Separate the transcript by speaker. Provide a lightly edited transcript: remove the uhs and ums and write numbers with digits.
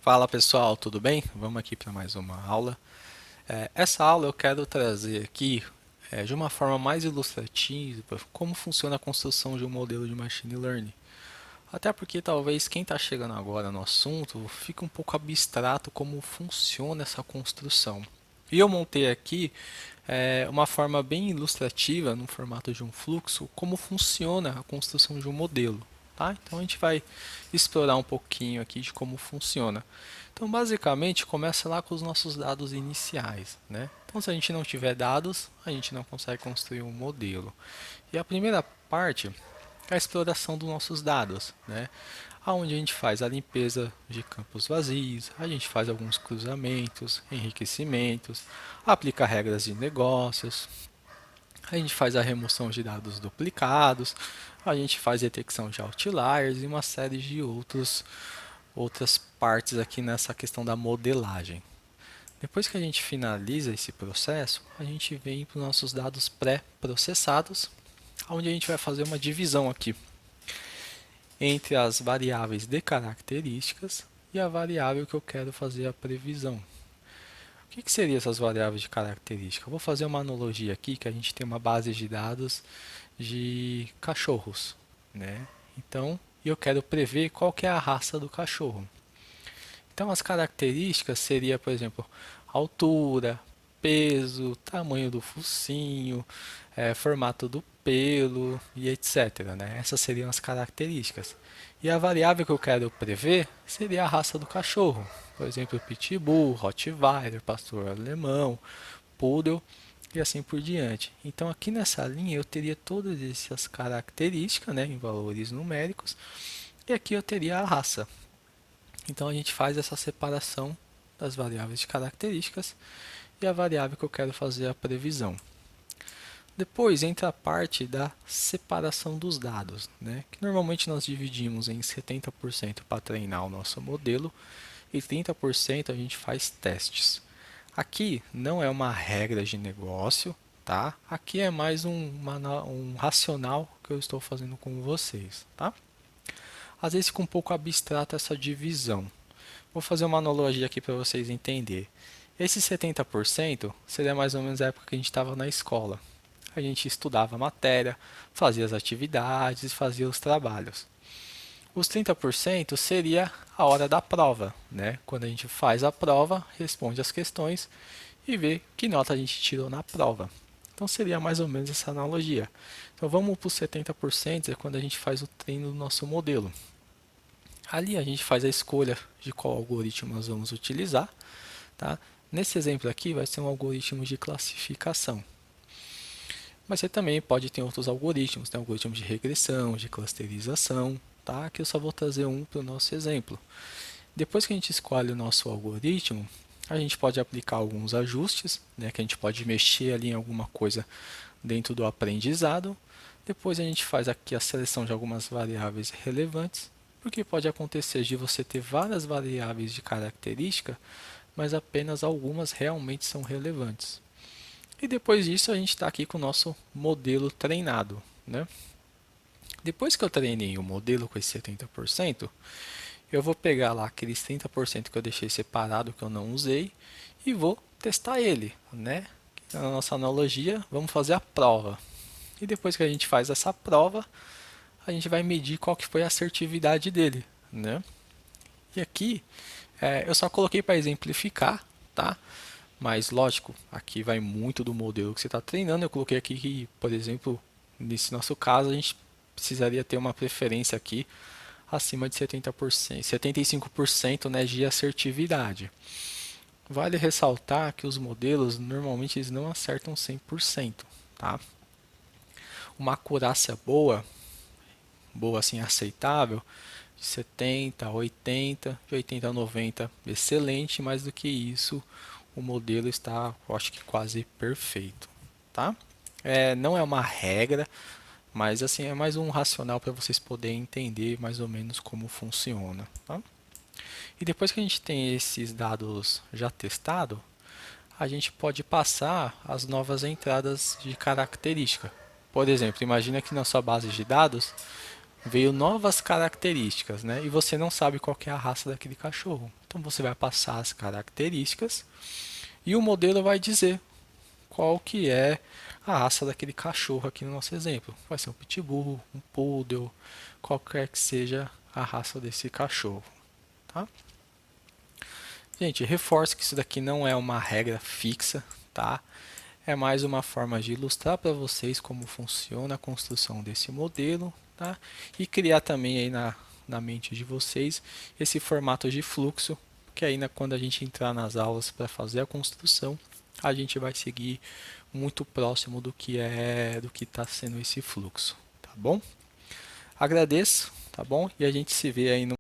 Speaker 1: Fala pessoal, tudo bem? Vamos aqui para mais uma aula. Essa aula eu quero trazer aqui de uma forma mais ilustrativa como funciona a construção de um modelo de machine learning. Até porque talvez quem está chegando agora no assunto fique um pouco abstrato como funciona essa construção. E eu montei aqui uma forma bem ilustrativa, no formato de um fluxo, como funciona a construção de um modelo. Tá? Então a gente vai explorar um pouquinho aqui de como funciona. Então basicamente começa lá com os nossos dados iniciais. Né? Então se a gente não tiver dados, a gente não consegue construir um modelo. E a primeira parte é a exploração dos nossos dados, né? Onde a gente faz a limpeza de campos vazios, a gente faz alguns cruzamentos, enriquecimentos, aplica regras de negócios, a gente faz a remoção de dados duplicados, a gente faz detecção de outliers e uma série de outras partes aqui nessa questão da modelagem. Depois que a gente finaliza esse processo, a gente vem para os nossos dados pré-processados, onde a gente vai fazer uma divisão aqui entre as variáveis de características e a variável que eu quero fazer a previsão. O que seriam essas variáveis de característica? Eu vou fazer uma analogia aqui que a gente tem uma base de dados de cachorros, né? Então, eu quero prever qual que é a raça do cachorro. Então, as características seria, por exemplo, altura, peso, tamanho do focinho, formato do pelo e etc. Né? Essas seriam as características. E a variável que eu quero prever seria a raça do cachorro. Por exemplo, Pitbull, Rottweiler, Pastor Alemão, Poodle e assim por diante. Então aqui nessa linha eu teria todas essas características, né, em valores numéricos, e aqui eu teria a raça. Então a gente faz essa separação das variáveis de características e a variável que eu quero fazer a previsão. Depois entra a parte da separação dos dados, né? Que normalmente nós dividimos em 70% para treinar o nosso modelo e 30% a gente faz testes. Aqui não é uma regra de negócio, tá? Aqui é mais um racional que eu estou fazendo com vocês, tá? Às vezes fica um pouco abstrato essa divisão. Vou fazer uma analogia aqui para vocês entenderem. Esse 70% seria mais ou menos a época que a gente estava na escola. A gente estudava a matéria, fazia as atividades, fazia os trabalhos. Os 30% seria a hora da prova, né? Quando a gente faz a prova, responde as questões e vê que nota a gente tirou na prova. Então seria mais ou menos essa analogia. Então vamos para os 70%, é quando a gente faz o treino do nosso modelo. Ali a gente faz a escolha de qual algoritmo nós vamos utilizar. Tá? Nesse exemplo aqui vai ser um algoritmo de classificação. Mas você também pode ter outros algoritmos, tem algoritmos de regressão, de clusterização, tá? Que eu só vou trazer um para o nosso exemplo. Depois que a gente escolhe o nosso algoritmo, a gente pode aplicar alguns ajustes, né? Que a gente pode mexer ali em alguma coisa dentro do aprendizado. Depois a gente faz aqui a seleção de algumas variáveis relevantes, porque pode acontecer de você ter várias variáveis de característica, mas apenas algumas realmente são relevantes. E depois disso a gente está aqui com o nosso modelo treinado. Né? Depois que eu treinei o modelo com esse 70%, eu vou pegar lá aqueles 30% que eu deixei separado, que eu não usei, e vou testar ele. Né? Na nossa analogia, vamos fazer a prova. E depois que a gente faz essa prova, a gente vai medir qual que foi a assertividade dele. Né? E aqui eu só coloquei para exemplificar, tá? Mas lógico, aqui vai muito do modelo que você está treinando. Eu coloquei aqui que, por exemplo, nesse nosso caso, a gente precisaria ter uma preferência aqui acima de 70%, 75%, né, de assertividade. Vale ressaltar que os modelos normalmente eles não acertam 100%, tá? Uma acurácia boa, boa assim aceitável, de 70 a 80, de 80 a 90, excelente, mais do que isso, o modelo está, eu acho que quase perfeito, tá? Não é uma regra, mas assim é mais um racional para vocês poderem entender mais ou menos como funciona, tá? E depois que a gente tem esses dados já testados, a gente pode passar as novas entradas de característica. Por exemplo, imagina que na sua base de dados veio novas características, né? E você não sabe qual que é a raça daquele cachorro. Então você vai passar as características e o modelo vai dizer qual que é a raça daquele cachorro aqui no nosso exemplo. Vai ser um pitbull, um poodle, qualquer que seja a raça desse cachorro, tá? Gente, reforço que isso daqui não é uma regra fixa, tá? É mais uma forma de ilustrar para vocês como funciona a construção desse modelo, tá? E criar também aí na mente de vocês esse formato de fluxo, que aí quando a gente entrar nas aulas para fazer a construção, a gente vai seguir muito próximo do que está sendo esse fluxo, tá bom? Agradeço, tá bom? E a gente se vê aí no